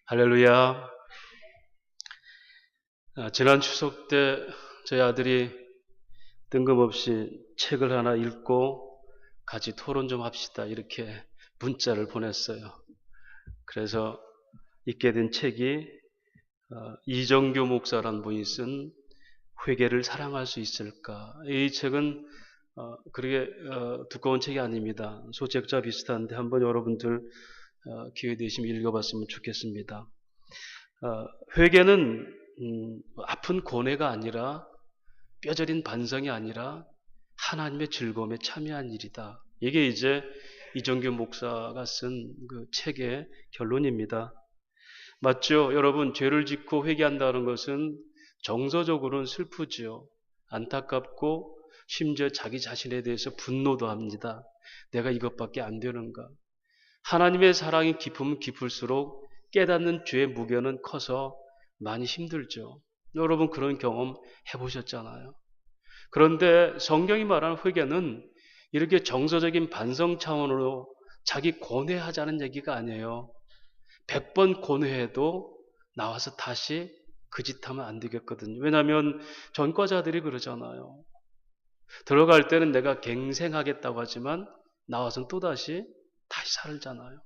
할렐루야. 지난 추석 때 저희 아들이 뜬금없이 책을 하나 읽고 같이 토론 좀 합시다 이렇게 문자를 보냈어요. 그래서 읽게 된 책이 이정규 목사라는 분이 쓴 회개를 사랑할 수 있을까. 이 책은 그렇게 두꺼운 책이 아닙니다. 소책자 비슷한데 한번 여러분들 기회 되시면 읽어봤으면 좋겠습니다. 회개는 아픈 고뇌가 아니라 뼈저린 반성이 아니라 하나님의 즐거움에 참여한 일이다. 이게 이제 이정규 목사가 쓴 그 책의 결론입니다. 맞죠? 여러분, 죄를 짓고 회개한다는 것은 정서적으로는 슬프지요. 안타깝고 심지어 자기 자신에 대해서 분노도 합니다. 내가 이것밖에 안 되는가? 하나님의 사랑이 깊으면 깊을수록 깨닫는 죄의 무게는 커서 많이 힘들죠. 여러분 그런 경험 해보셨잖아요. 그런데 성경이 말하는 회개는 이렇게 정서적인 반성 차원으로 자기 고뇌하자는 얘기가 아니에요. 100번 고뇌해도 나와서 다시 그 짓 하면 안 되겠거든요. 왜냐하면 전과자들이 그러잖아요. 들어갈 때는 내가 갱생하겠다고 하지만 나와서는 또다시 살잖아요.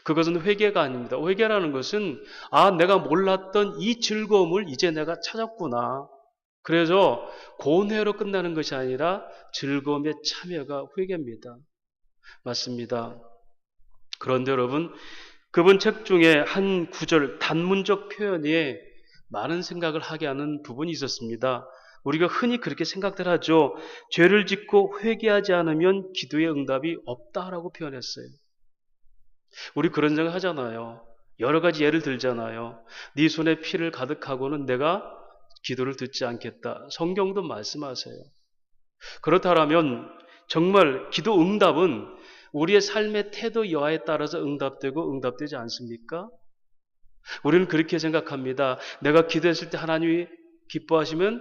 그것은 회개가 아닙니다. 회개라는 것은 내가 몰랐던 이 즐거움을 이제 내가 찾았구나. 그래서 고뇌로 끝나는 것이 아니라 즐거움의 참여가 회개입니다. 맞습니다. 그런데 여러분, 그분 책 중에 한 구절 단문적 표현이 많은 생각을 하게 하는 부분이 있었습니다. 우리가 흔히 그렇게 생각들 하죠. 죄를 짓고 회개하지 않으면 기도의 응답이 없다라고 표현했어요. 우리 그런 생각 하잖아요. 여러 가지 예를 들잖아요. 네 손에 피를 가득하고는 내가 기도를 듣지 않겠다. 성경도 말씀하세요. 그렇다면 정말 기도 응답은 우리의 삶의 태도 여하에 따라서 응답되고 응답되지 않습니까? 우리는 그렇게 생각합니다. 내가 기도했을 때 하나님이 기뻐하시면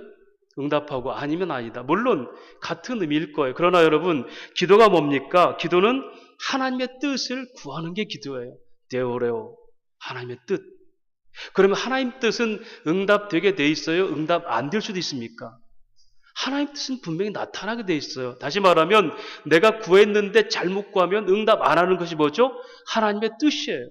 응답하고 아니면 아니다. 물론 같은 의미일 거예요. 그러나 여러분, 기도가 뭡니까? 기도는 하나님의 뜻을 구하는 게 기도예요. 데오레오, 하나님의 뜻. 그러면 하나님 뜻은 응답되게 돼 있어요? 응답 안 될 수도 있습니까? 하나님 뜻은 분명히 나타나게 돼 있어요. 다시 말하면 내가 구했는데 잘못 구하면 응답 안 하는 것이 뭐죠? 하나님의 뜻이에요.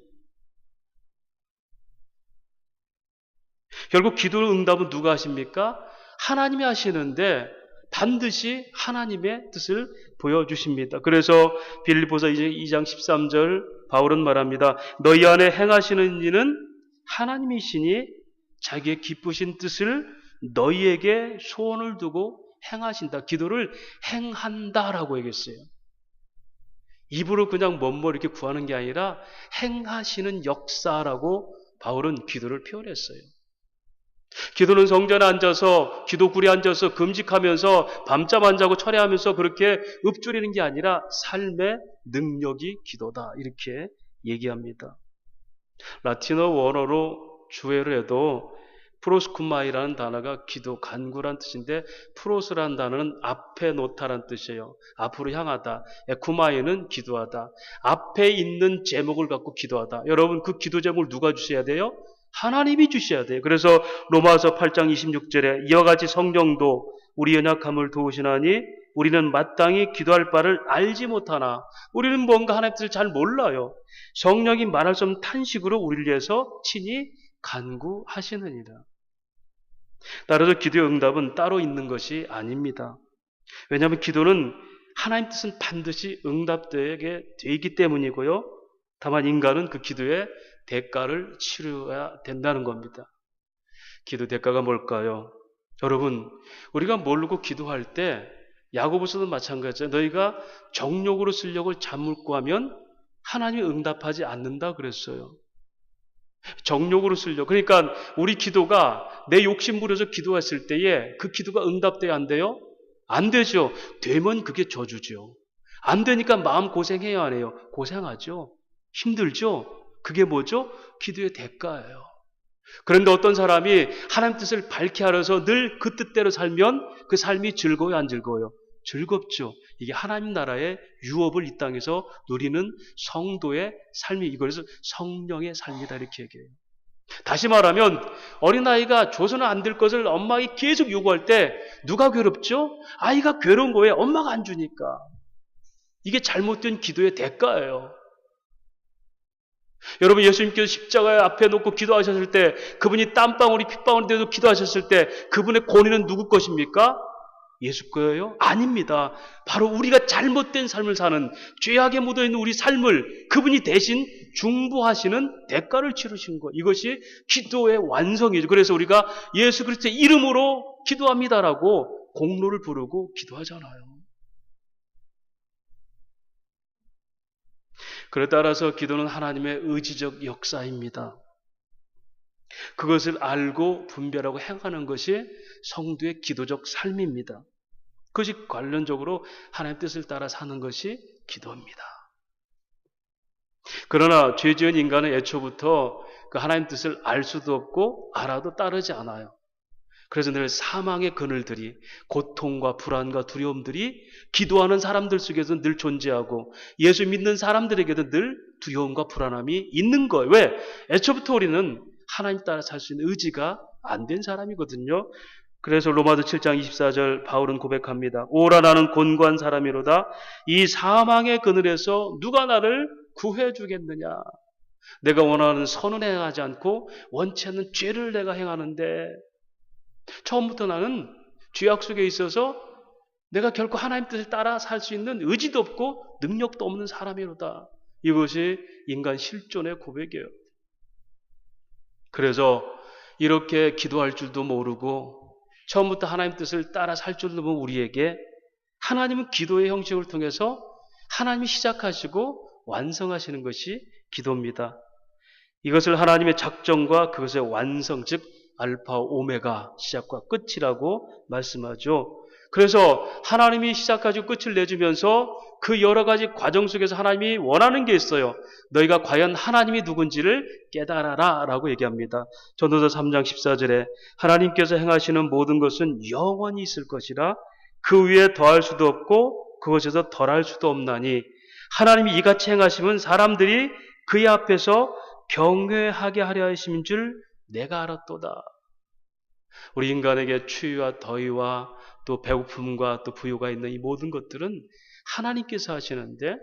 결국 기도 응답은 누가 하십니까? 하나님이 하시는데 반드시 하나님의 뜻을 보여주십니다. 그래서 빌립보서 2장 13절 바울은 말합니다. 너희 안에 행하시는 이는 하나님이시니 자기의 기쁘신 뜻을 너희에게 소원을 두고 행하신다. 기도를 행한다라고 얘기했어요. 입으로 그냥 뭐뭐 이렇게 구하는 게 아니라 행하시는 역사라고 바울은 기도를 표현했어요. 기도는 성전에 앉아서 기도굴에 앉아서 금식하면서 밤잠 안 자고 철회하면서 그렇게 읊조리는 게 아니라 삶의 능력이 기도다 이렇게 얘기합니다. 라틴어 원어로 주어를 해도 프로스쿠마이라는 단어가 기도, 간구란 뜻인데 프로스라는 단어는 앞에 놓다란 뜻이에요. 앞으로 향하다. 에쿠마이는 기도하다. 앞에 있는 제목을 갖고 기도하다. 여러분 그 기도 제목을 누가 주셔야 돼요? 하나님이 주셔야 돼요. 그래서 로마서 8장 26절에 이와 같이 성령도 우리 연약함을 도우시나니 우리는 마땅히 기도할 바를 알지 못하나 우리는 뭔가 하나님 뜻을 잘 몰라요. 성령이 말할 수 없는 탄식으로 우리를 위해서 친히 간구하시느니라. 따라서 기도의 응답은 따로 있는 것이 아닙니다. 왜냐하면 기도는 하나님 뜻은 반드시 응답되게 되기 때문이고요. 다만 인간은 그 기도의 대가를 치러야 된다는 겁니다. 기도 대가가 뭘까요? 여러분, 우리가 모르고 기도할 때 야고보서도 마찬가지예요. 너희가 정욕으로 쓰려고 잠물고 하면 하나님이 응답하지 않는다 그랬어요. 정욕으로 쓰려고. 그러니까 우리 기도가 내 욕심 부려서 기도했을 때에 그 기도가 응답돼야 안 돼요? 안 되죠. 되면 그게 저주죠. 안 되니까 마음 고생해야 안 해요. 고생하죠. 힘들죠. 그게 뭐죠? 기도의 대가예요. 그런데 어떤 사람이 하나님 뜻을 밝히 알아서 늘 그 뜻대로 살면 그 삶이 즐거워요, 안 즐거워요? 즐겁죠. 이게 하나님 나라의 유업을 이 땅에서 누리는 성도의 삶이 이거에서 성령의 삶이다 이렇게 얘기해요. 다시 말하면 어린아이가 줘서는 안 될 것을 엄마에게 계속 요구할 때 누가 괴롭죠? 아이가 괴로운 거예요. 엄마가 안 주니까. 이게 잘못된 기도의 대가예요. 여러분 예수님께서 십자가 앞에 놓고 기도하셨을 때 그분이 땀방울이 핏방울이 돼도 기도하셨을 때 그분의 권위는 누구 것입니까? 예수 거예요? 아닙니다. 바로 우리가 잘못된 삶을 사는 죄악에 묻어있는 우리 삶을 그분이 대신 중보하시는 대가를 치르신 것. 이것이 기도의 완성이죠. 그래서 우리가 예수 그리스도의 이름으로 기도합니다라고 공로를 부르고 기도하잖아요. 그에 따라서 기도는 하나님의 의지적 역사입니다. 그것을 알고 분별하고 행하는 것이 성도의 기도적 삶입니다. 그것이 관련적으로 하나님 뜻을 따라 사는 것이 기도입니다. 그러나 죄 지은 인간은 애초부터 그 하나님 뜻을 알 수도 없고 알아도 따르지 않아요. 그래서 늘 사망의 그늘들이, 고통과 불안과 두려움들이 기도하는 사람들 속에서 늘 존재하고 예수 믿는 사람들에게도 늘 두려움과 불안함이 있는 거예요. 왜? 애초부터 우리는 하나님 따라 살 수 있는 의지가 안 된 사람이거든요. 그래서 로마서 7장 24절 바울은 고백합니다. 오라 나는 곤고한 사람이로다. 이 사망의 그늘에서 누가 나를 구해 주겠느냐. 내가 원하는 선은 행하지 않고 원치 않는 죄를 내가 행하는데 처음부터 나는 죄악 속에 있어서 내가 결코 하나님 뜻을 따라 살 수 있는 의지도 없고 능력도 없는 사람이로다. 이것이 인간 실존의 고백이에요. 그래서 이렇게 기도할 줄도 모르고 처음부터 하나님 뜻을 따라 살 줄도 모르는 우리에게 하나님은 기도의 형식을 통해서 하나님이 시작하시고 완성하시는 것이 기도입니다. 이것을 하나님의 작정과 그것의 완성, 즉 알파 오메가 시작과 끝이라고 말씀하죠. 그래서 하나님이 시작하시고 끝을 내주면서 그 여러 가지 과정 속에서 하나님이 원하는 게 있어요. 너희가 과연 하나님이 누군지를 깨달아라 라고 얘기합니다. 전도서 3장 14절에 하나님께서 행하시는 모든 것은 영원히 있을 것이라 그 위에 더할 수도 없고 그것에서 덜할 수도 없나니 하나님이 이같이 행하시면 사람들이 그의 앞에서 경외하게 하려 하심인 줄 내가 알았도다. 우리 인간에게 추위와 더위와 또 배고픔과 또 부유가 있는 이 모든 것들은 하나님께서 하시는데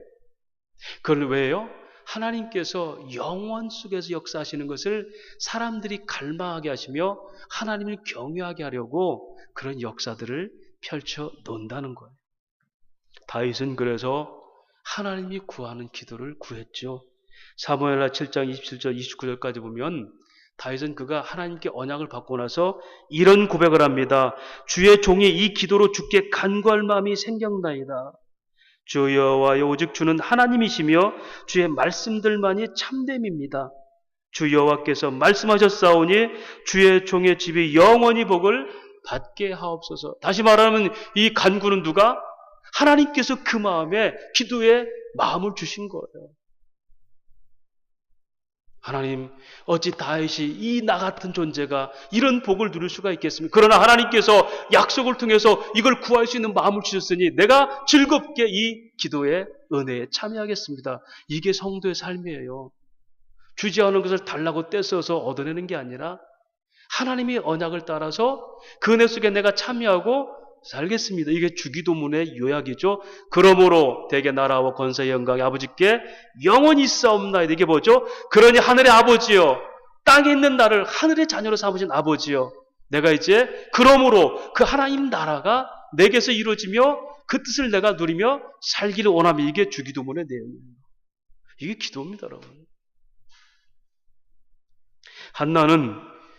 그걸 왜요? 하나님께서 영원 속에서 역사하시는 것을 사람들이 갈망하게 하시며 하나님을 경외하게 하려고 그런 역사들을 펼쳐 놓는다는 거예요. 다윗은 그래서 하나님이 구하는 기도를 구했죠. 사무엘하 7장 27절 29절까지 보면 다윗은 그가 하나님께 언약을 받고 나서 이런 고백을 합니다. 주의 종이 이 기도로 주께 간구할 마음이 생겼나이다. 주 여호와여 오직 주는 하나님이시며 주의 말씀들만이 참됨입니다. 주 여호와께서 말씀하셨사오니 주의 종의 집이 영원히 복을 받게 하옵소서. 다시 말하면 이 간구는 누가? 하나님께서 그 마음에 기도에 마음을 주신 거예요. 하나님, 어찌 다윗이 이 나 같은 존재가 이런 복을 누릴 수가 있겠습니까? 그러나 하나님께서 약속을 통해서 이걸 구할 수 있는 마음을 주셨으니 내가 즐겁게 이 기도의 은혜에 참여하겠습니다. 이게 성도의 삶이에요. 주지 않은 것을 달라고 떼써서 얻어내는 게 아니라 하나님의 언약을 따라서 그 은혜 속에 내가 참여하고 살겠습니다. 이게 주기도문의 요약이죠. 그러므로 대개 나라와 권세의 영광이 아버지께 영원히 있사옵나이다. 이게 뭐죠? 그러니 하늘의 아버지여, 땅에 있는 나를 하늘의 자녀로 삼으신 아버지여, 내가 이제 그러므로 그 하나님 나라가 내게서 이루어지며 그 뜻을 내가 누리며 살기를 원하며 이게 주기도문의 내용이에요. 이게 기도입니다, 여러분. 한나는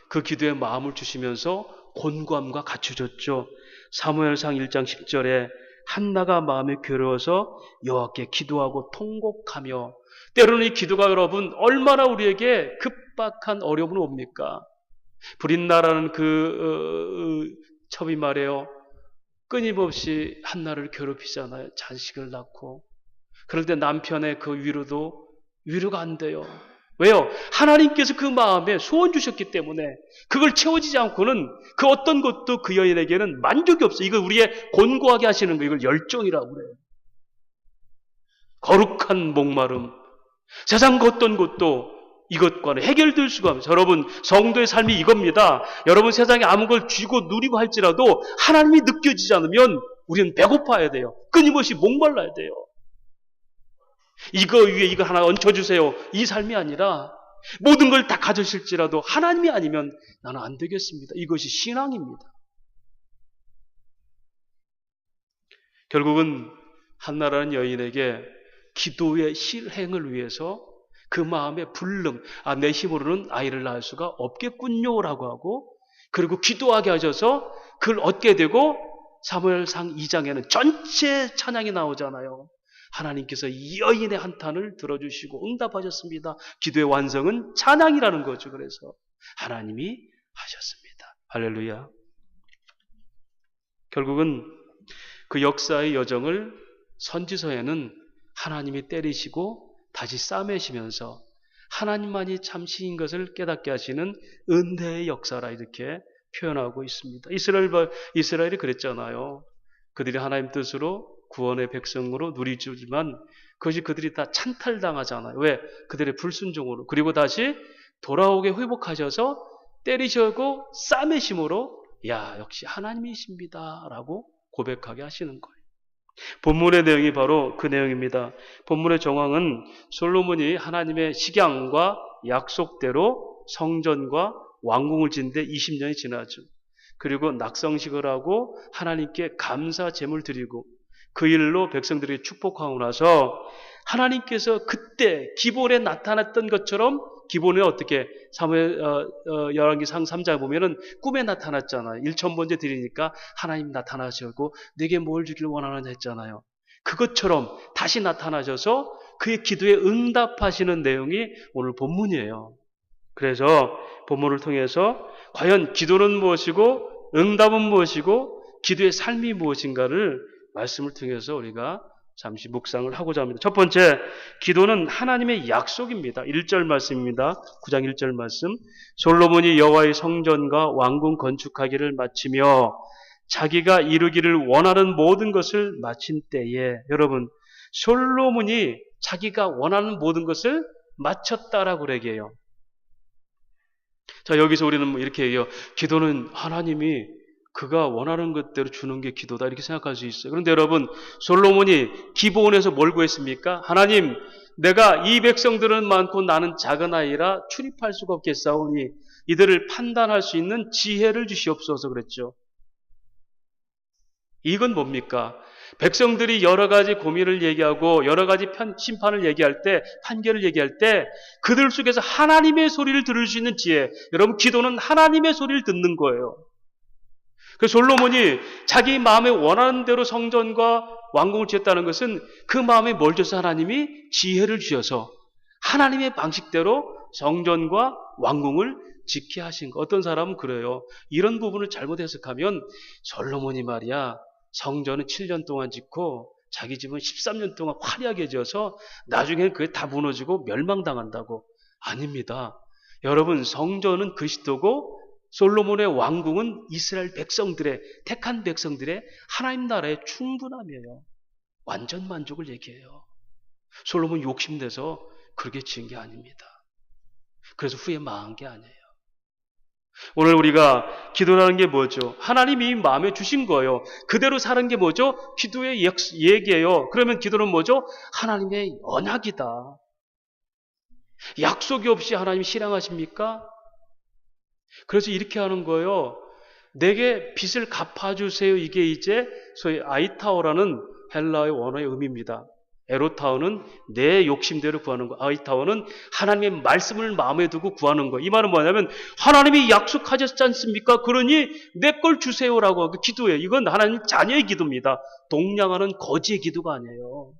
그 기도에 마음을 주시면서 곤고함과 갖추셨죠. 사무엘상 1장 10절에 한나가 마음이 괴로워서 여호와께 기도하고 통곡하며, 때로는 이 기도가 여러분 얼마나 우리에게 급박한 어려움은 옵니까? 브릿나라는 그 첩이 말이에요. 끊임없이 한나를 괴롭히잖아요. 자식을 낳고. 그럴 때 남편의 그 위로도 위로가 안 돼요. 왜요? 하나님께서 그 마음에 소원 주셨기 때문에 그걸 채워지지 않고는 그 어떤 것도 그 여인에게는 만족이 없어요. 이걸 우리의 곤고하게 하시는 거, 이걸 열정이라고 그래요. 거룩한 목마름. 세상 어떤 것도 이것과는 해결될 수가 없어요. 여러분, 성도의 삶이 이겁니다. 여러분, 세상에 아무 걸 쥐고 누리고 할지라도 하나님이 느껴지지 않으면 우리는 배고파야 돼요. 끊임없이 목말라야 돼요. 이거 위에 이거 하나 얹혀주세요. 이 삶이 아니라 모든 걸 다 가져실지라도 하나님이 아니면 나는 안 되겠습니다. 이것이 신앙입니다. 결국은 한나라는 여인에게 기도의 실행을 위해서 그 마음의 불능, 내 힘으로는 아이를 낳을 수가 없겠군요라고 하고, 그리고 기도하게 하셔서 그걸 얻게 되고, 사무엘상 2장에는 전체 찬양이 나오잖아요. 하나님께서 이 여인의 한탄을 들어주시고 응답하셨습니다. 기도의 완성은 찬양이라는 거죠. 그래서 하나님이 하셨습니다. 할렐루야. 결국은 그 역사의 여정을 선지서에는 하나님이 때리시고 다시 싸매시면서 하나님만이 참 신인 것을 깨닫게 하시는 은혜의 역사라 이렇게 표현하고 있습니다. 이스라엘이 그랬잖아요. 그들이 하나님 뜻으로 구원의 백성으로 누리지만 그것이 그들이 다 찬탈당하잖아요. 왜? 그들의 불순종으로. 그리고 다시 돌아오게 회복하셔서 때리시고 싸매심으로 역시 하나님이십니다 라고 고백하게 하시는 거예요. 본문의 내용이 바로 그 내용입니다. 본문의 정황은 솔로몬이 하나님의 식양과 약속대로 성전과 왕궁을 짓는 데 20년이 지나죠. 그리고 낙성식을 하고 하나님께 감사 제물 드리고 그 일로 백성들에게 축복하고 나서 하나님께서 그때 기본에 나타났던 것처럼 기본에 어떻게 열왕기상 3장에 보면은 꿈에 나타났잖아요. 1,000번째 드리니까 하나님 나타나시고 내게 뭘 주기를 원하느냐 했잖아요. 그것처럼 다시 나타나셔서 그의 기도에 응답하시는 내용이 오늘 본문이에요. 그래서 본문을 통해서 과연 기도는 무엇이고 응답은 무엇이고 기도의 삶이 무엇인가를 말씀을 통해서 우리가 잠시 묵상을 하고자 합니다. 첫 번째, 기도는 하나님의 약속입니다. 1절 말씀입니다. 9장 1절 말씀. 솔로몬이 여호와의 성전과 왕궁 건축하기를 마치며 자기가 이루기를 원하는 모든 것을 마친 때에, 여러분, 솔로몬이 자기가 원하는 모든 것을 마쳤다라고 얘기해요. 자, 여기서 우리는 이렇게 얘기해요. 기도는 하나님이 그가 원하는 것대로 주는 게 기도다 이렇게 생각할 수 있어요. 그런데 여러분, 솔로몬이 기브온에서 뭘 구했습니까? 하나님, 내가 이 백성들은 많고 나는 작은 아이라 출입할 수가 없겠사오니 이들을 판단할 수 있는 지혜를 주시옵소서 그랬죠. 이건 뭡니까? 백성들이 여러 가지 고민을 얘기하고 여러 가지 심판을 얘기할 때, 판결을 얘기할 때 그들 속에서 하나님의 소리를 들을 수 있는 지혜. 여러분, 기도는 하나님의 소리를 듣는 거예요. 그래서 솔로몬이 자기 마음에 원하는 대로 성전과 왕궁을 지었다는 것은 그 마음에 뭘 줘서 하나님이 지혜를 주셔서 하나님의 방식대로 성전과 왕궁을 짓게 하신 거. 어떤 사람은 그래요. 이런 부분을 잘못 해석하면 솔로몬이 말이야 성전은 7년 동안 짓고 자기 집은 13년 동안 화려하게 지어서 나중에 그게 다 무너지고 멸망당한다고. 아닙니다. 여러분, 성전은 그리스도고 솔로몬의 왕궁은 이스라엘 백성들의, 택한 백성들의 하나님 나라의 충분함이에요. 완전 만족을 얘기해요. 솔로몬 욕심내서 그렇게 지은 게 아닙니다. 그래서 후에 망한 게 아니에요. 오늘 우리가 기도라는 게 뭐죠? 하나님이 마음에 주신 거예요. 그대로 사는 게 뭐죠? 기도의 얘기예요. 그러면 기도는 뭐죠? 하나님의 언약이다. 약속이 없이 하나님 실행하십니까? 그래서 이렇게 하는 거예요. 내게 빚을 갚아주세요. 이게 이제 소위 아이타오라는 헬라의 원어의 의미입니다. 에로타오는 내 욕심대로 구하는 거. 아이타오는 하나님의 말씀을 마음에 두고 구하는 거. 이 말은 뭐냐면 하나님이 약속하셨지 않습니까? 그러니 내 걸 주세요라고 하고 기도해요. 이건 하나님 자녀의 기도입니다. 동냥하는 거지의 기도가 아니에요.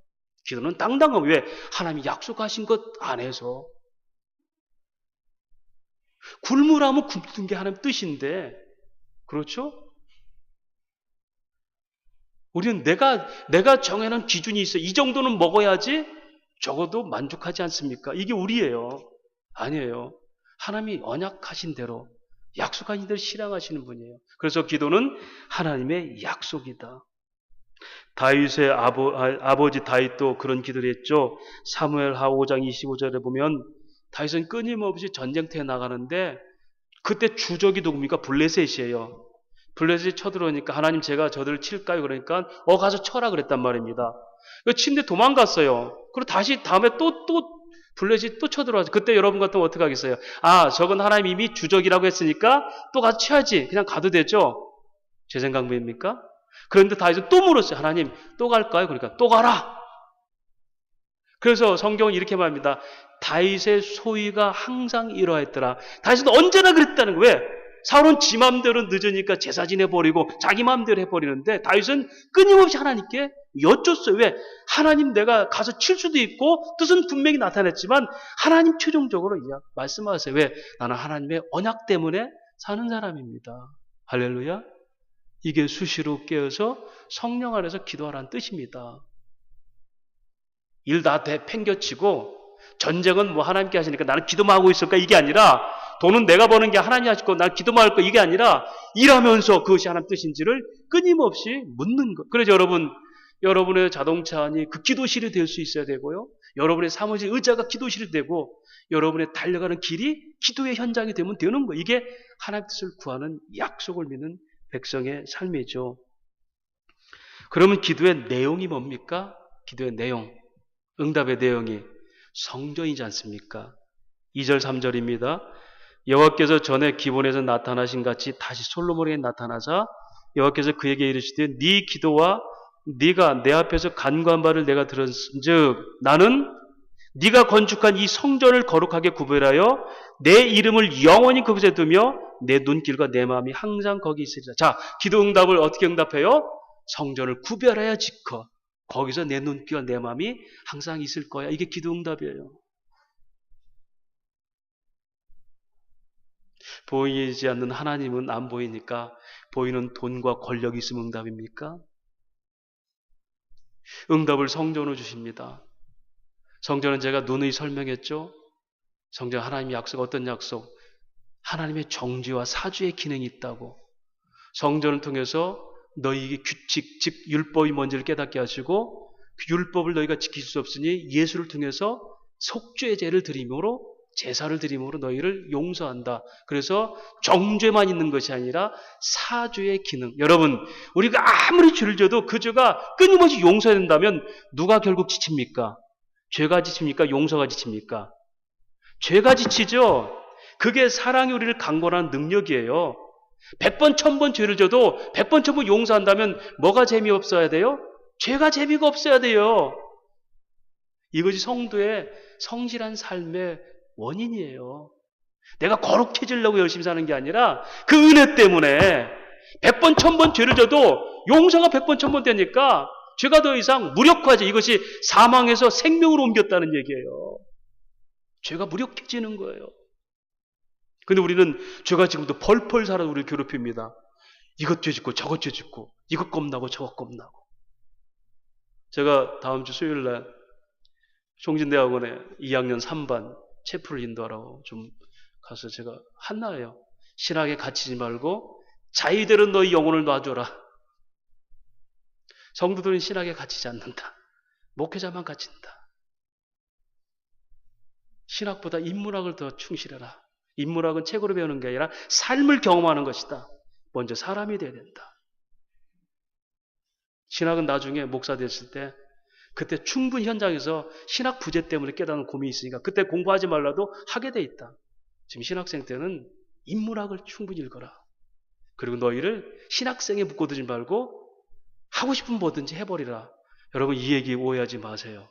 기도는 당당하고 왜? 하나님이 약속하신 것 안에서. 굶으라면 굶는 게 하나님 뜻인데, 그렇죠? 우리는 내가 정해놓은 기준이 있어요. 이 정도는 먹어야지 적어도 만족하지 않습니까? 이게 우리예요. 아니에요. 하나님이 언약하신 대로 약속하신 대로 실행하시는 분이에요. 그래서 기도는 하나님의 약속이다. 다윗의 아버지 다윗도 그런 기도를 했죠. 사무엘하 5장 25절에 보면 다윗은 끊임없이 전쟁터에 나가는데 그때 주적이 누굽니까? 블레셋이에요. 블레셋이 쳐들어오니까 하나님 제가 저들을 칠까요? 그러니까 가서 쳐라 그랬단 말입니다. 친데 도망갔어요. 그리고 다시 다음에 또 블레셋이 또 쳐들어와서 그때 여러분 같으면 어떻게 하겠어요? 저건 하나님 이미 주적이라고 했으니까 또 가서 쳐야지. 그냥 가도 되죠? 제 생각입니까? 그런데 다윗은 또 물었어요. 하나님 또 갈까요? 그러니까 또 가라. 그래서 성경은 이렇게 말합니다. 다윗의 소위가 항상 이러했더라. 다윗은 언제나 그랬다는 거예요. 왜? 사울은 지 맘대로 늦으니까 제사 지내버리고 자기 맘대로 해버리는데 다윗은 끊임없이 하나님께 여쭸어요. 왜? 하나님 내가 가서 칠 수도 있고 뜻은 분명히 나타냈지만 하나님 최종적으로 말씀하세요. 왜? 나는 하나님의 언약 때문에 사는 사람입니다. 할렐루야. 이게 수시로 깨어서 성령 안에서 기도하라는 뜻입니다. 일 다 팽겨치고 전쟁은 뭐 하나님께 하시니까 나는 기도만 하고 있을까 이게 아니라 돈은 내가 버는 게 하나님이 하시고 나는 기도만 할 거 이게 아니라 일하면서 그것이 하나님 뜻인지를 끊임없이 묻는 것. 그래서 여러분의 자동차 안이 그 기도실이 될 수 있어야 되고요. 여러분의 사무실 의자가 기도실이 되고 여러분의 달려가는 길이 기도의 현장이 되면 되는 거예요. 이게 하나님 뜻을 구하는 약속을 믿는 백성의 삶이죠. 그러면 기도의 내용이 뭡니까? 기도의 내용, 응답의 내용이 성전이지 않습니까? 2절 3절입니다. 여호와께서 전에 기본에서 나타나신 같이 다시 솔로몬에게 나타나사 여호와께서 그에게 이르시되 네 기도와 네가 내 앞에서 간구한 바를 내가 들었은즉 나는 네가 건축한 이 성전을 거룩하게 구별하여 내 이름을 영원히 그곳에 두며 내 눈길과 내 마음이 항상 거기 있으리라. 자, 기도 응답을 어떻게 응답해요? 성전을 구별하여 지켜 거기서 내 눈길과 내 마음이 항상 있을 거야. 이게 기도 응답이에요. 보이지 않는 하나님은 안 보이니까 보이는 돈과 권력이 있으면 응답입니까? 응답을 성전으로 주십니다. 성전은 제가 누누이 설명했죠. 성전 하나님의 약속 어떤 약속? 하나님의 정죄와 사주의 기능이 있다고. 성전을 통해서 너희에게 규칙, 즉 율법이 뭔지를 깨닫게 하시고 그 율법을 너희가 지킬 수 없으니 예수를 통해서 속죄의 죄를 드림으로 제사를 드림으로 너희를 용서한다. 그래서 정죄만 있는 것이 아니라 사죄의 기능. 여러분, 우리가 아무리 죄를 져도 그 죄가 끊임없이 용서된다면 누가 결국 지칩니까? 죄가 지칩니까? 용서가 지칩니까? 죄가 지치죠. 그게 사랑이 우리를 강권하는 능력이에요. 100번, 1000번 죄를 져도 100번, 1000번 용서한다면 뭐가 재미없어야 돼요? 죄가 재미가 없어야 돼요. 이것이 성도의 성실한 삶의 원인이에요. 내가 거룩해지려고 열심히 사는 게 아니라 그 은혜 때문에 100번, 1000번 죄를 져도 용서가 100번, 1000번 되니까 죄가 더 이상 무력화하지. 이것이 사망에서 생명으로 옮겼다는 얘기예요. 죄가 무력해지는 거예요. 근데 우리는 죄가 지금도 펄펄 살아 우리를 괴롭힙니다. 이것 죄 짓고 저것 죄 짓고 이것 겁나고 저것 겁나고. 제가 다음 주 수요일 날 총진대학원에 2학년 3반 체프를 인도하라고 좀 가서 제가 한나예요. 신학에 갇히지 말고 자의대로 너희 영혼을 놔줘라. 성도들은 신학에 갇히지 않는다. 목회자만 갇힌다. 신학보다 인문학을 더 충실해라. 인문학은 책으로 배우는 게 아니라 삶을 경험하는 것이다. 먼저 사람이 돼야 된다. 신학은 나중에 목사 됐을 때 그때 충분히 현장에서 신학 부재 때문에 깨닫는 고민이 있으니까 그때 공부하지 말라도 하게 돼 있다. 지금 신학생 때는 인문학을 충분히 읽어라. 그리고 너희를 신학생에 묶어두지 말고 하고 싶은 뭐든지 해버리라. 여러분 이 얘기 오해하지 마세요.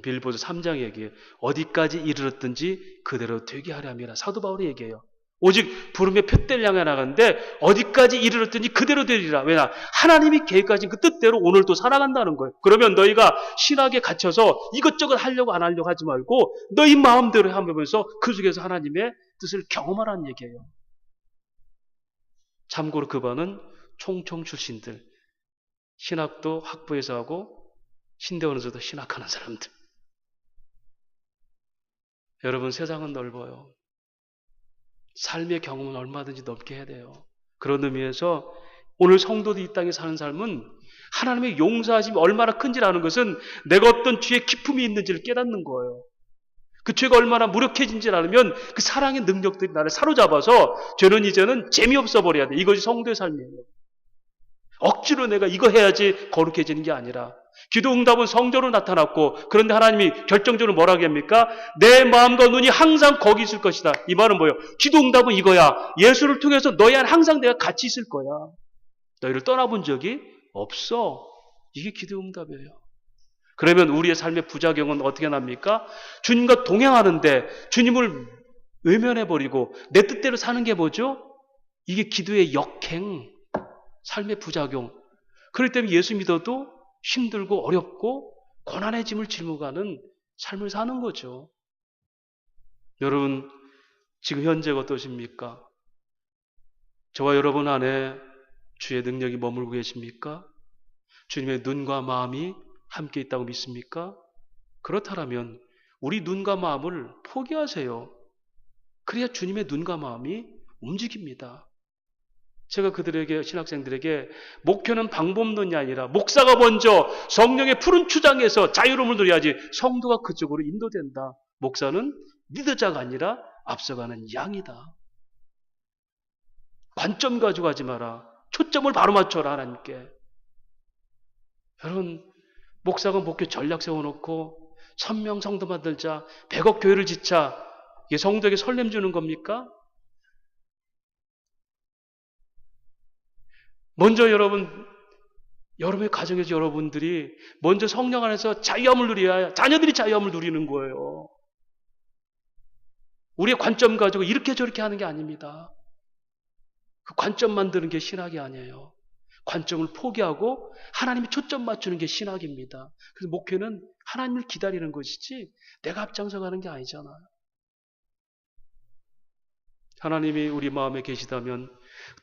빌립보서 3장 얘기에 어디까지 이르렀든지 그대로 되게 하려 함이라. 사도 바울이 얘기해요. 오직 부름의 표대를 향해 나가는데 어디까지 이르렀든지 그대로 되리라. 왜냐? 하나님이 계획하신 그 뜻대로 오늘 또 살아간다는 거예요. 그러면 너희가 신학에 갇혀서 이것저것 하려고 안 하려고 하지 말고 너희 마음대로 하면서 그 속에서 하나님의 뜻을 경험하라는 얘기예요. 참고로 그 반은 총총 출신들. 신학도 학부에서 하고 신대원에서도 신학하는 사람들. 여러분, 세상은 넓어요. 삶의 경험은 얼마든지 넓게 해야 돼요. 그런 의미에서 오늘 성도들이 이 땅에 사는 삶은 하나님의 용서하심이 얼마나 큰지를 아는 것은 내가 어떤 죄의 기품이 있는지를 깨닫는 거예요. 그 죄가 얼마나 무력해진지를 알면 그 사랑의 능력들이 나를 사로잡아서 죄는 이제는 재미없어 버려야 돼. 이것이 성도의 삶이에요. 억지로 내가 이거 해야지 거룩해지는 게 아니라 기도 응답은 성전으로 나타났고, 그런데 하나님이 결정적으로 뭐라고 합니까? 내 마음과 눈이 항상 거기 있을 것이다. 이 말은 뭐예요? 기도 응답은 이거야. 예수를 통해서 너희 안에 항상 내가 같이 있을 거야. 너희를 떠나본 적이 없어. 이게 기도 응답이에요. 그러면 우리의 삶의 부작용은 어떻게 납니까? 주님과 동행하는데 주님을 외면해버리고 내 뜻대로 사는 게 뭐죠? 이게 기도의 역행, 삶의 부작용. 그렇기 때문에 예수 믿어도 힘들고 어렵고 고난의 짐을 짊어가는 삶을 사는 거죠. 여러분, 지금 현재가 어떠십니까? 저와 여러분 안에 주의 능력이 머물고 계십니까? 주님의 눈과 마음이 함께 있다고 믿습니까? 그렇다면 우리 눈과 마음을 포기하세요. 그래야 주님의 눈과 마음이 움직입니다. 제가 그들에게, 신학생들에게 목표는 방법론이 아니라 목사가 먼저 성령의 푸른 추장에서 자유로움을 누려야지 성도가 그쪽으로 인도된다. 목사는 리더자가 아니라 앞서가는 양이다. 관점 가지고 하지 마라. 초점을 바로 맞춰라, 하나님께. 여러분, 목사가 목회 전략 세워놓고 1000명 성도 만들자, 100억 교회를 짓자, 이게 성도에게 설렘 주는 겁니까? 먼저 여러분의 가정에서 여러분들이 먼저 성령 안에서 자유함을 누려야 자녀들이 자유함을 누리는 거예요. 우리의 관점 가지고 이렇게 저렇게 하는 게 아닙니다. 그 관점 만드는 게 신학이 아니에요. 관점을 포기하고 하나님이 초점 맞추는 게 신학입니다. 그래서 목회는 하나님을 기다리는 것이지 내가 앞장서 가는 게 아니잖아요. 하나님이 우리 마음에 계시다면,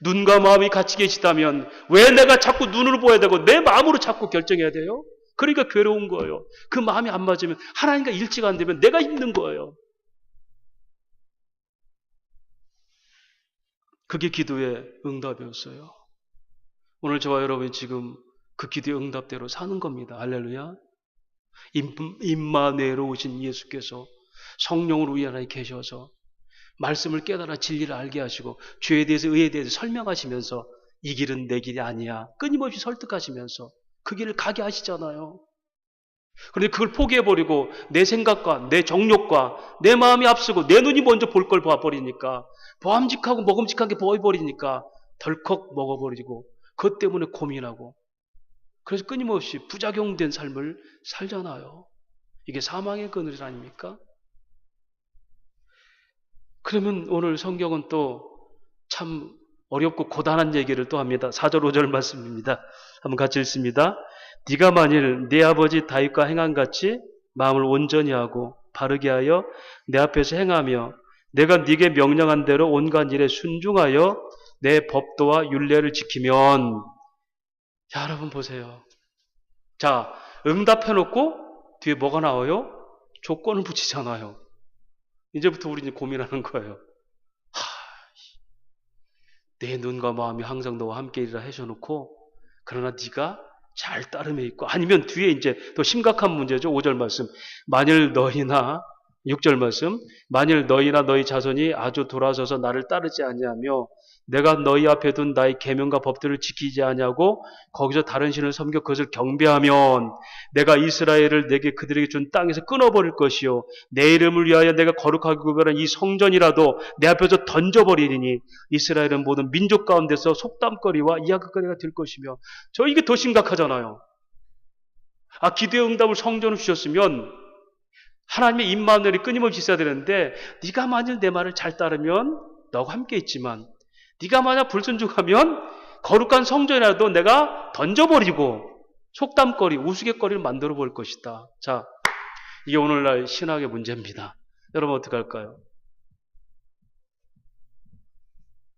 눈과 마음이 같이 계시다면 왜 내가 자꾸 눈으로 보아야 되고 내 마음으로 자꾸 결정해야 돼요? 그러니까 괴로운 거예요. 그 마음이 안 맞으면, 하나님과 일치가 안 되면 내가 힘든 거예요. 그게 기도의 응답이었어요. 오늘 저와 여러분이 지금 그 기도의 응답대로 사는 겁니다. 할렐루야. 임마누엘로 오신 예수께서 성령으로 우리 안에 계셔서 말씀을 깨달아 진리를 알게 하시고 죄에 대해서 의에 대해서 설명하시면서 이 길은 내 길이 아니야 끊임없이 설득하시면서 그 길을 가게 하시잖아요. 그런데 그걸 포기해버리고 내 생각과 내 정욕과 내 마음이 앞서고 내 눈이 먼저 볼 걸 봐버리니까, 보암직하고 먹음직한 게 보여버리니까 덜컥 먹어버리고 그것 때문에 고민하고, 그래서 끊임없이 부작용된 삶을 살잖아요. 이게 사망의 그늘 아닙니까? 그러면 오늘 성경은 또 참 어렵고 고단한 얘기를 또 합니다. 4절 5절 말씀입니다. 한번 같이 읽습니다. 네가 만일 네 아버지 다윗과 행한같이 마음을 온전히 하고 바르게 하여 내 앞에서 행하며 내가 네게 명령한 대로 온갖 일에 순종하여 내 법도와 율례를 지키면. 자, 여러분 보세요. 자, 응답해놓고 뒤에 뭐가 나와요? 조건을 붙이잖아요. 이제부터 우리 이제 고민하는 거예요. 내 눈과 마음이 항상 너와 함께이라 하셔놓고, 그러나 네가 잘 따름에 있고, 아니면 뒤에 이제 또 심각한 문제죠. 5절 말씀. 만일 너희나, 6절 말씀. 만일 너희나 너희 자손이 아주 돌아서서 나를 따르지 아니하며 내가 너희 앞에 둔 나의 계명과 법들을 지키지 아니하고 거기서 다른 신을 섬겨 그것을 경배하면 내가 이스라엘을 내게 그들에게 준 땅에서 끊어버릴 것이요 내 이름을 위하여 내가 거룩하게 구별한 이 성전이라도 내 앞에서 던져버리리니 이스라엘은 모든 민족 가운데서 속담거리와 이야기거리가 될 것이며. 저 이게 더 심각하잖아요. 기도의 응답을 성전을 주셨으면 하나님의 임마누엘이 끊임없이 있어야 되는데, 네가 만일 내 말을 잘 따르면 너와 함께 있지만 네가 만약 불순종하면 거룩한 성전이라도 내가 던져버리고 속담거리, 우스갯거리를 만들어 볼 것이다. 자, 이게 오늘날 신학의 문제입니다. 여러분 어떻게 할까요?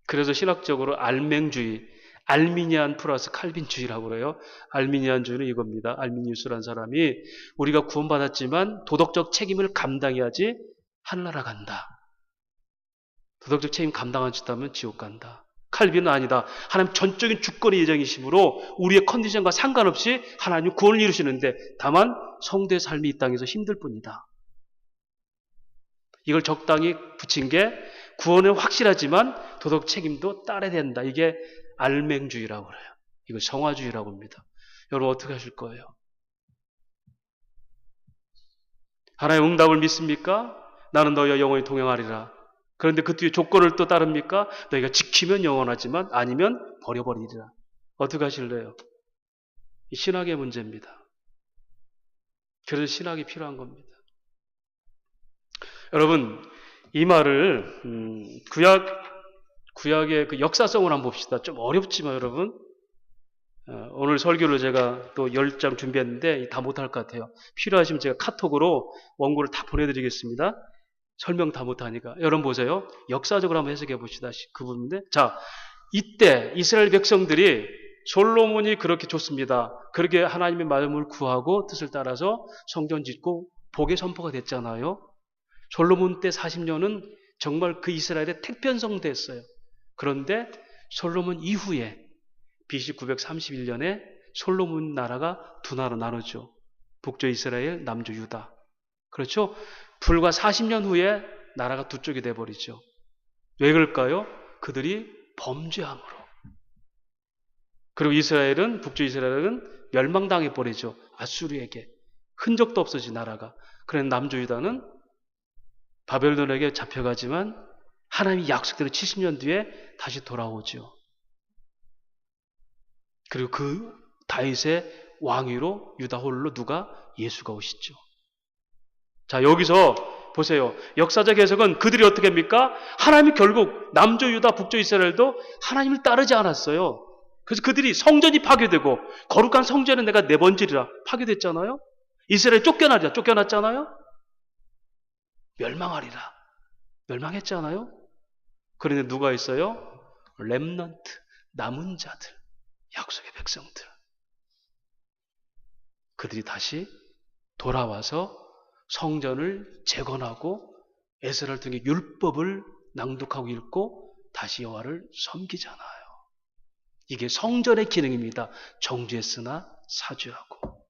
그래서 신학적으로 알맹주의, 알미니안 플러스 칼빈주의라고 그래요. 알미니안주의는 이겁니다. 알미니우스라는 사람이 우리가 구원받았지만 도덕적 책임을 감당해야지 하늘나라 간다. 도덕적 책임 감당하지 못하면 지옥 간다. 칼빈은 아니다. 하나님 전적인 주권의 예정이심으로 우리의 컨디션과 상관없이 하나님 구원을 이루시는데 다만 성도의 삶이 이 땅에서 힘들 뿐이다. 이걸 적당히 붙인 게 구원은 확실하지만 도덕 책임도 따라야 된다. 이게 알맹주의라고 그래요. 이거 성화주의라고 합니다. 여러분 어떻게 하실 거예요? 하나님의 응답을 믿습니까? 나는 너희와 영원히 동행하리라. 그런데 그 뒤에 조건을 또 따릅니까? 너희가 지키면 영원하지만 아니면 버려버리리라. 어떻게 하실래요? 이 신학의 문제입니다. 그래서 신학이 필요한 겁니다. 여러분 이 말을 구약의 그 역사성을 한번 봅시다. 좀 어렵지만 여러분 오늘 설교를 제가 또 10장 준비했는데 다 못할 것 같아요. 필요하시면 제가 카톡으로 원고를 다 보내드리겠습니다. 설명 다 못하니까. 여러분 보세요. 역사적으로 한번 해석해 봅시다. 그 부분인데. 자, 이때 이스라엘 백성들이 솔로몬이 그렇게 좋습니다. 그렇게 하나님의 마음을 구하고 뜻을 따라서 성전 짓고 복의 선포가 됐잖아요. 솔로몬 때 40년은 정말 그 이스라엘의 택변성대였어요. 그런데 솔로몬 이후에 BC 931년에 솔로몬 나라가 두 나라로 나누죠. 북조 이스라엘, 남조 유다. 그렇죠? 불과 40년 후에 나라가 두 쪽이 돼버리죠. 왜 그럴까요? 그들이 범죄함으로. 그리고 이스라엘은, 북조 이스라엘은 멸망당해 버리죠. 아수르에게. 흔적도 없어진 나라가. 그런데 남조 유다는 바벨론에게 잡혀가지만 하나님이 약속대로 70년 뒤에 다시 돌아오죠. 그리고 그 다윗의 왕위로 유다 홀로 누가? 예수가 오시죠. 자, 여기서 보세요. 역사적 해석은 그들이 어떻게 합니까? 하나님이 결국 남조 유다, 북조 이스라엘도 하나님을 따르지 않았어요. 그래서 그들이 성전이 파괴되고 거룩한 성전은 내가 내 번지리라 파괴됐잖아요. 이스라엘 쫓겨나리라 쫓겨났잖아요. 멸망하리라 멸망했잖아요. 그런데 누가 있어요? 렘넌트, 남은 자들, 약속의 백성들. 그들이 다시 돌아와서 성전을 재건하고 에스라를 통해 율법을 낭독하고 읽고 다시 여호와를 섬기잖아요. 이게 성전의 기능입니다. 정죄했으나 사죄하고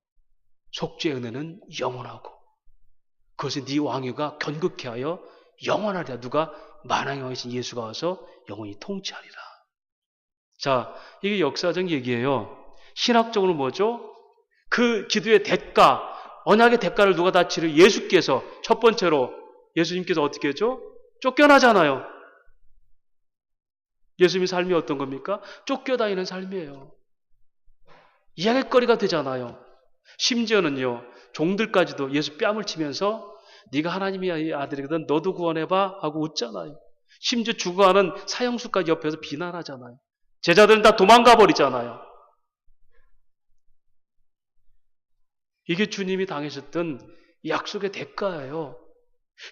속죄의 은혜는 영원하고 그것이 네 왕위가 견고케 하여 영원하리라. 누가? 만왕의 왕이신 예수가 와서 영원히 통치하리라. 자, 이게 역사적 얘기예요. 신학적으로 뭐죠? 그 기도의 대가, 언약의 대가를 누가 다 치르? 예수께서. 첫 번째로 예수님께서 어떻게 했죠? 쫓겨나잖아요. 예수님의 삶이 어떤 겁니까? 쫓겨다니는 삶이에요. 이야기거리가 되잖아요. 심지어는요, 종들까지도 예수 뺨을 치면서 네가 하나님의 아들이거든 너도 구원해봐 하고 웃잖아요. 심지어 죽어가는 사형수까지 옆에서 비난하잖아요. 제자들은 다 도망가 버리잖아요. 이게 주님이 당하셨던 약속의 대가예요.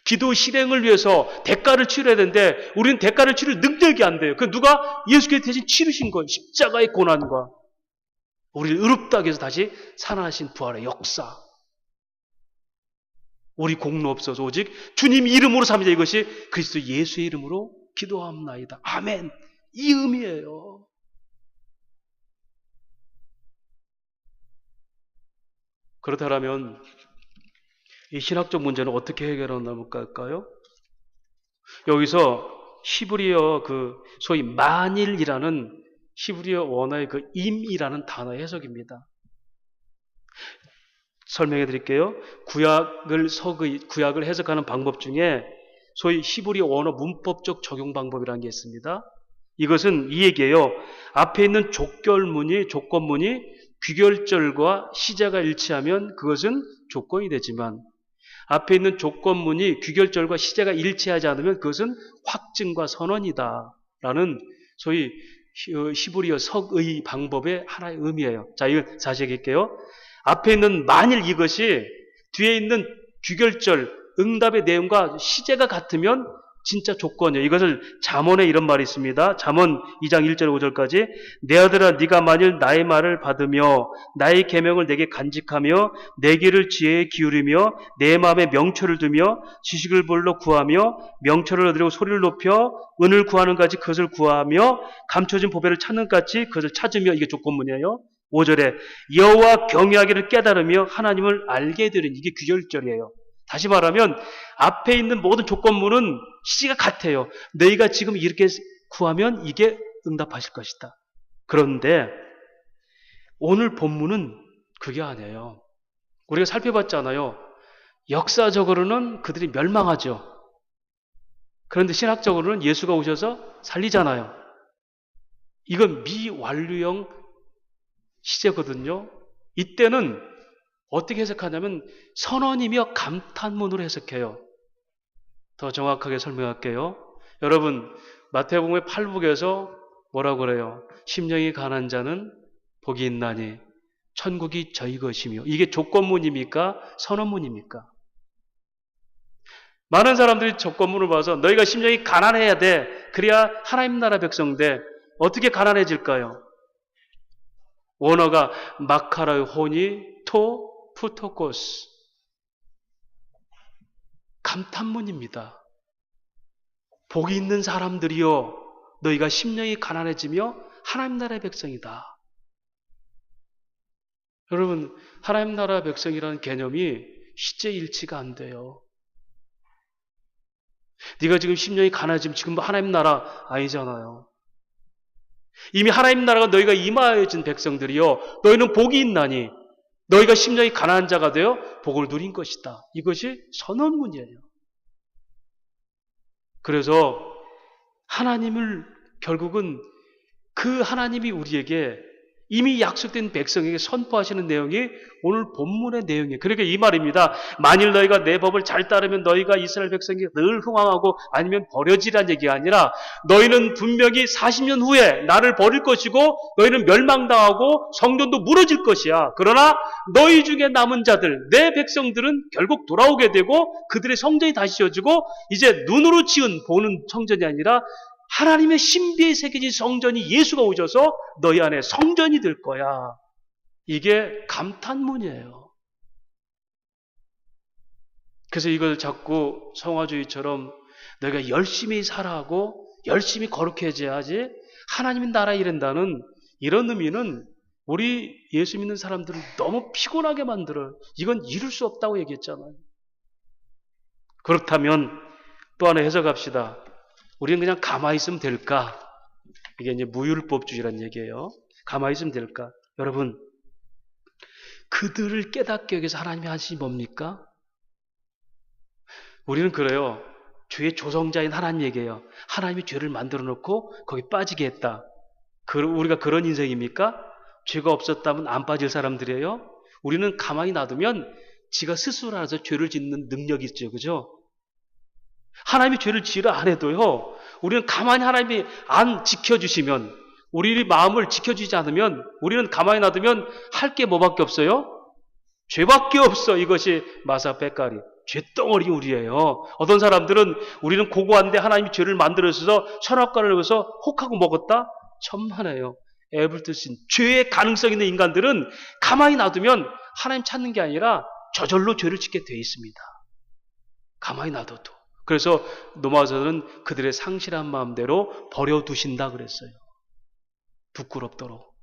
기도 실행을 위해서 대가를 치러야 되는데 우리는 대가를 치를 능력이 안 돼요. 그 누가? 예수께서 대신 치르신 건 십자가의 고난과 우리를 의롭다고 해서 다시 살아나신 부활의 역사. 우리 공로 없어서 오직 주님 이름으로 삽니다. 이것이 그리스도 예수의 이름으로 기도합나이다. 아멘. 이 의미예요. 그렇다면 이 신학적 문제는 어떻게 해결하나볼까요? 여기서 히브리어 그 소위 만일이라는 히브리어 원어의 그 임이라는 단어의 해석입니다. 설명해 드릴게요. 구약을 해석하는 방법 중에 소위 히브리어 원어 문법적 적용 방법이라는 게 있습니다. 이것은 이 얘기예요. 앞에 있는 조건문이 귀결절과 시제가 일치하면 그것은 조건이 되지만 앞에 있는 조건문이 귀결절과 시제가 일치하지 않으면 그것은 확증과 선언이다 라는 소위 히브리어 석의 방법의 하나의 의미예요. 자, 이거 다시 얘기할게요. 앞에 있는 만일 이것이 뒤에 있는 귀결절, 응답의 내용과 시제가 같으면 진짜 조건이에요. 이것을 잠언에 이런 말이 있습니다. 잠언 2장 1절 5절까지 내 아들아 네가 만일 나의 말을 받으며 나의 계명을 내게 간직하며 내 길을 지혜에 기울이며 내 마음에 명철을 두며 지식을 볼로 구하며 명철을 얻으려고 소리를 높여 은을 구하는 같이 그것을 구하며 감춰진 보배를 찾는 같이 그것을 찾으며 이게 조건문이에요. 5절에 여호와 경외하기를 깨달으며 하나님을 알게 되는 이게 귀결절이에요. 다시 말하면 앞에 있는 모든 조건문은 시가 같아요. 너희가 지금 이렇게 구하면 이게 응답하실 것이다. 그런데 오늘 본문은 그게 아니에요. 우리가 살펴봤잖아요. 역사적으로는 그들이 멸망하죠. 그런데 신학적으로는 예수가 오셔서 살리잖아요. 이건 미완료형 시제거든요. 이때는 어떻게 해석하냐면 선언이며 감탄문으로 해석해요. 더 정확하게 설명할게요. 여러분 마태복음의 8북에서 뭐라고 그래요? 심령이 가난한 자는 복이 있나니 천국이 저희 것이며 이게 조건문입니까? 선언문입니까? 많은 사람들이 조건문을 봐서 너희가 심령이 가난해야 돼. 그래야 하나님 나라 백성 돼. 어떻게 가난해질까요? 원어가 마카라의 호니 토 푸토코스 감탄문입니다. 복이 있는 사람들이여 너희가 심령이 가난해지며 하나님 나라의 백성이다. 여러분 하나님 나라 백성이라는 개념이 시제일치가 안 돼요. 네가 지금 심령이 가난해지면 지금 하나님 나라 아니잖아요. 이미 하나님 나라가 너희가 임하여진 백성들이여 너희는 복이 있나니 너희가 심령이 가난한 자가 되어 복을 누린 것이다. 이것이 선언문이에요. 그래서 하나님을 결국은 그 하나님이 우리에게 이미 약속된 백성에게 선포하시는 내용이 오늘 본문의 내용이에요. 그러니까 이 말입니다. 만일 너희가 내 법을 잘 따르면 너희가 이스라엘 백성이 늘 흥왕하고 아니면 버려지란 얘기가 아니라 너희는 분명히 40년 후에 나를 버릴 것이고 너희는 멸망당하고 성전도 무너질 것이야. 그러나 너희 중에 남은 자들, 내 백성들은 결국 돌아오게 되고 그들의 성전이 다시 지어지고 이제 눈으로 지은 보는 성전이 아니라 하나님의 신비에 새겨진 성전이 예수가 오셔서 너희 안에 성전이 될 거야. 이게 감탄문이에요. 그래서 이걸 자꾸 성화주의처럼 너희가 열심히 살아하고 열심히 거룩해져야지 하나님의 나라에 이른다는 이런 의미는 우리 예수 믿는 사람들을 너무 피곤하게 만들어요. 이건 이룰 수 없다고 얘기했잖아요. 그렇다면 또 하나 해석합시다. 우리는 그냥 가만히 있으면 될까? 이게 이제 무율법주의라는 얘기예요. 가만히 있으면 될까? 여러분, 그들을 깨닫게 하기 위해서 하나님이 하신 뭡니까? 우리는 그래요. 죄의 조성자인 하나님 얘기예요. 하나님이 죄를 만들어 놓고 거기 빠지게 했다. 우리가 그런 인생입니까? 죄가 없었다면 안 빠질 사람들이에요. 우리는 가만히 놔두면 지가 스스로 알아서 죄를 짓는 능력이 있죠. 그죠? 하나님이 죄를 지으라 안 해도요. 우리는 가만히 하나님이 안 지켜주시면 우리 마음을 지켜주지 않으면 우리는 가만히 놔두면 할 게 뭐밖에 없어요? 죄밖에 없어. 이것이 마사백가리. 죄덩어리 우리예요. 어떤 사람들은 우리는 고고한데 하나님이 죄를 만들어서 선악과를 넣어서 혹하고 먹었다? 천만에요. 에블트신. 죄의 가능성 있는 인간들은 가만히 놔두면 하나님 찾는 게 아니라 저절로 죄를 짓게 돼 있습니다. 가만히 놔둬도. 그래서 로마서는 그들의 상실한 마음대로 버려두신다 그랬어요. 부끄럽도록.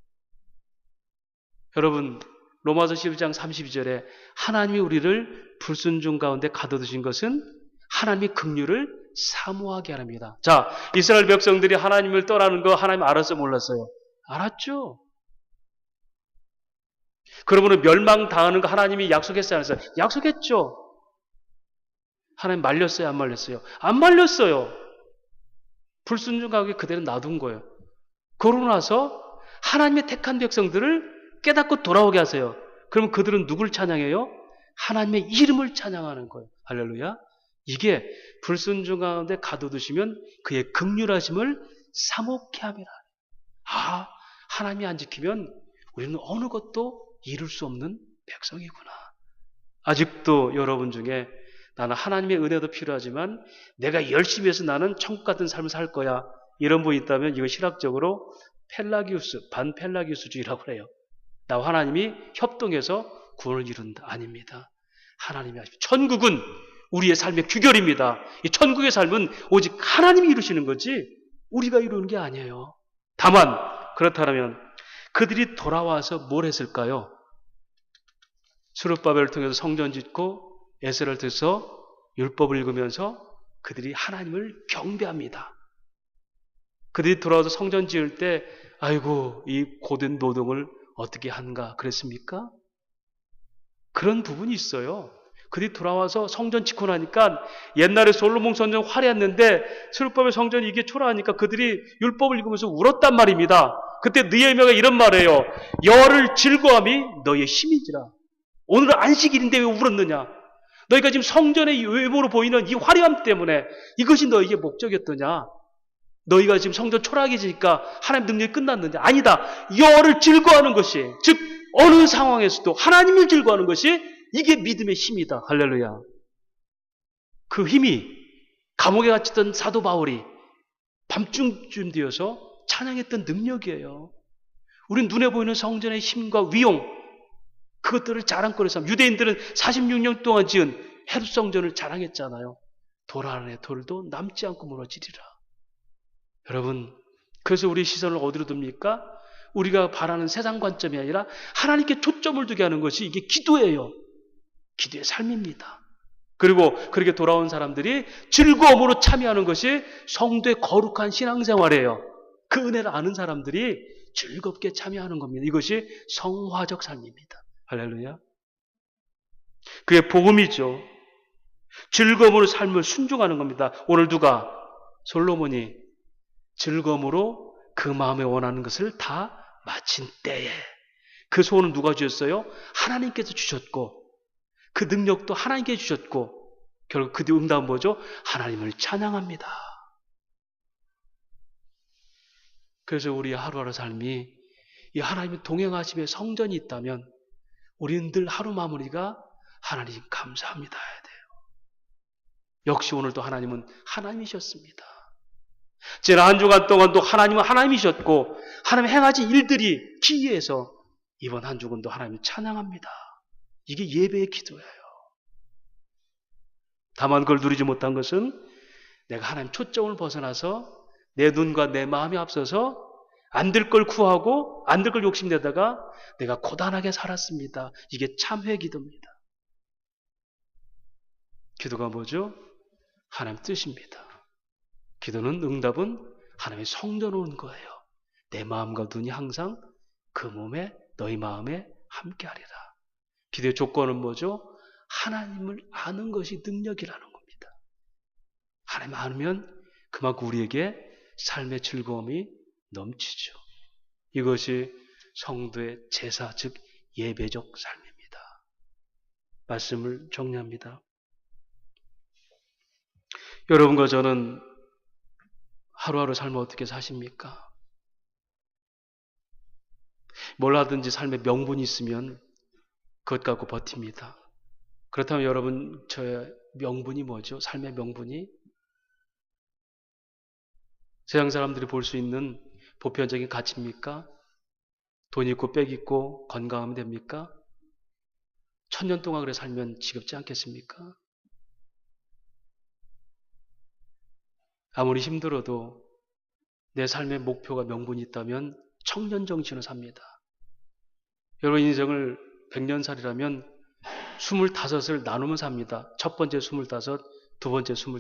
여러분 로마서 12장 32절에 하나님이 우리를 불순종 가운데 가둬두신 것은 하나님의 긍휼을 사모하게 하랍니다. 자, 이스라엘 백성들이 하나님을 떠나는 거 하나님 알았어 몰랐어요? 알았죠. 그러므로 멸망당하는 거 하나님이 약속했어요 안 했어요? 약속했죠. 하나님 말렸어요? 안 말렸어요? 안 말렸어요. 불순종하게 그대로 놔둔 거예요. 그러고 나서 하나님의 택한 백성들을 깨닫고 돌아오게 하세요. 그러면 그들은 누굴 찬양해요? 하나님의 이름을 찬양하는 거예요. 할렐루야. 이게 불순종 가운데 가둬두시면 그의 긍휼하심을 사목케 함이라. 아, 하나님이 안 지키면 우리는 어느 것도 이룰 수 없는 백성이구나. 아직도 여러분 중에 나는 하나님의 은혜도 필요하지만 내가 열심히 해서 나는 천국 같은 삶을 살 거야. 이런 분이 있다면 이거 신학적으로 펠라기우스, 반펠라기우스주의라고 해요. 나와 하나님이 협동해서 구원을 이룬다. 아닙니다. 하나님이 하십니다. 천국은 우리의 삶의 규결입니다. 이 천국의 삶은 오직 하나님이 이루시는 거지 우리가 이루는 게 아니에요. 다만 그렇다면 그들이 돌아와서 뭘 했을까요? 스룹바벨을 통해서 성전 짓고 에스라를 통해서 율법을 읽으면서 그들이 하나님을 경배합니다. 그들이 돌아와서 성전 지을 때 아이고 이 고된 노동을 어떻게 한가 그랬습니까? 그런 부분이 있어요. 그들이 돌아와서 성전 짓고 나니까 옛날에 솔로몬 성전 화려했는데 스룹바벨 성전이 이게 초라하니까 그들이 율법을 읽으면서 울었단 말입니다. 그때 느헤미야가 이런 말이에요. 여호와를 즐거함이 너희의 힘이지라. 오늘은 안식일인데 왜 울었느냐? 너희가 지금 성전의 외모로 보이는 이 화려함 때문에 이것이 너희에게 목적이었더냐? 너희가 지금 성전 초라해지니까 하나님 능력이 끝났느냐? 아니다. 여호와를 즐거워하는 것이, 즉 어느 상황에서도 하나님을 즐거워하는 것이 이게 믿음의 힘이다. 할렐루야. 그 힘이 감옥에 갇혔던 사도 바울이 밤중쯤 되어서 찬양했던 능력이에요. 우린 눈에 보이는 성전의 힘과 위용, 그것들을 자랑거리 삼아. 유대인들은 46년 동안 지은 헤롯 성전을 자랑했잖아요. 돌 안에 돌도 남지 않고 무너지리라. 여러분, 그래서 우리 시선을 어디로 둡니까? 우리가 바라는 세상 관점이 아니라 하나님께 초점을 두게 하는 것이 이게 기도예요. 기도의 삶입니다. 그리고 그렇게 돌아온 사람들이 즐거움으로 참여하는 것이 성도의 거룩한 신앙생활이에요. 그 은혜를 아는 사람들이 즐겁게 참여하는 겁니다. 이것이 성화적 삶입니다. 할렐루야. 그게 복음이죠. 즐거움으로 삶을 순종하는 겁니다. 오늘 누가? 솔로몬이 즐거움으로 그 마음에 원하는 것을 다 마친 때에 그 소원은 누가 주셨어요? 하나님께서 주셨고 그 능력도 하나님께 주셨고 결국 그 뒤 응답은 뭐죠? 하나님을 찬양합니다. 그래서 우리 하루하루 삶이 이 하나님의 동행하심의 성전이 있다면 우리는 늘 하루 마무리가 하나님 감사합니다 해야 돼요. 역시 오늘도 하나님은 하나님이셨습니다. 지난 한 주간 동안도 하나님은 하나님이셨고 하나님 행하신 일들이 기이해서 이번 한 주간도 하나님을 찬양합니다. 이게 예배의 기도예요. 다만 그걸 누리지 못한 것은 내가 하나님 초점을 벗어나서 내 눈과 내 마음이 앞서서 안 될 걸 구하고 안 될 걸 욕심내다가 내가 고단하게 살았습니다. 이게 참회 기도입니다. 기도가 뭐죠? 하나님 뜻입니다. 기도는 응답은 하나님의 성전으로 온 거예요. 내 마음과 눈이 항상 그 몸에 너희 마음에 함께하리라. 기도의 조건은 뭐죠? 하나님을 아는 것이 능력이라는 겁니다. 하나님 알면 그만큼 우리에게 삶의 즐거움이 넘치죠. 이것이 성도의 제사, 즉 예배적 삶입니다. 말씀을 정리합니다. 여러분과 저는 하루하루 삶을 어떻게 사십니까? 뭘 하든지 삶의 명분이 있으면 그것 갖고 버팁니다. 그렇다면 여러분, 저의 명분이 뭐죠? 삶의 명분이? 세상 사람들이 볼 수 있는 보편적인 가치입니까? 돈 있고 빽 있고 건강하면 됩니까? 1000년 동안 그래 살면 지겹지 않겠습니까? 아무리 힘들어도 내 삶의 목표가 명분이 있다면 청년정신으로 삽니다. 여러분 인생을 100년살이라면 25을 나누면 삽니다. 첫 번째 25, 두 번째 25,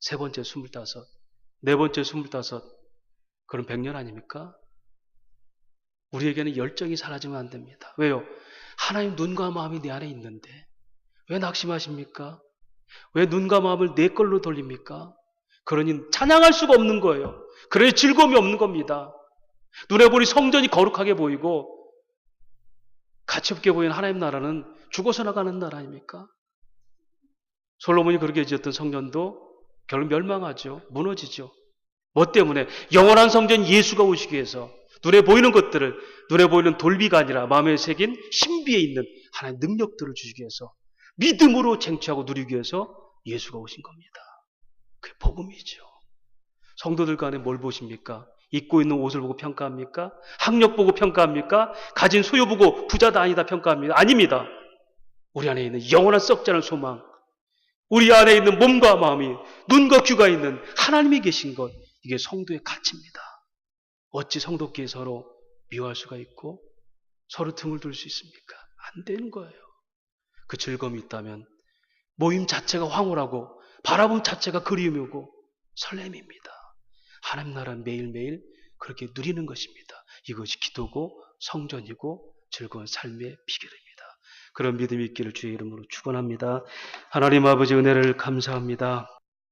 세 번째 25, 네 번째 25. 그럼 100년 아닙니까? 우리에게는 열정이 사라지면 안 됩니다. 왜요? 하나님 눈과 마음이 내 안에 있는데 왜 낙심하십니까? 왜 눈과 마음을 내 걸로 돌립니까? 그러니 찬양할 수가 없는 거예요. 그러니 즐거움이 없는 겁니다. 눈에 보니 성전이 거룩하게 보이고 가치없게 보이는 하나님 나라는 죽어서 나가는 나라 아닙니까? 솔로몬이 그렇게 지었던 성전도 결국 멸망하죠. 무너지죠. 뭐 때문에? 영원한 성전 예수가 오시기 위해서 눈에 보이는 것들을, 눈에 보이는 돌비가 아니라 마음에 새긴 신비에 있는 하나님의 능력들을 주시기 위해서 믿음으로 쟁취하고 누리기 위해서 예수가 오신 겁니다. 그게 복음이죠. 성도들 간에 뭘 보십니까? 입고 있는 옷을 보고 평가합니까? 학력 보고 평가합니까? 가진 소유 보고 부자다 아니다 평가합니다. 아닙니다. 우리 안에 있는 영원한 썩지 않을 소망, 우리 안에 있는 몸과 마음이, 눈과 귀가 있는 하나님이 계신 것, 이게 성도의 가치입니다. 어찌 성도끼리 서로 미워할 수가 있고 서로 등을 둘 수 있습니까? 안 되는 거예요. 그 즐거움이 있다면 모임 자체가 황홀하고 바라봄 자체가 그리움이고 설렘입니다. 하나님 나라는 매일매일 그렇게 누리는 것입니다. 이것이 기도고 성전이고 즐거운 삶의 비결입니다. 그런 믿음이 있기를 주의 이름으로 축원합니다. 하나님 아버지 은혜를 감사합니다.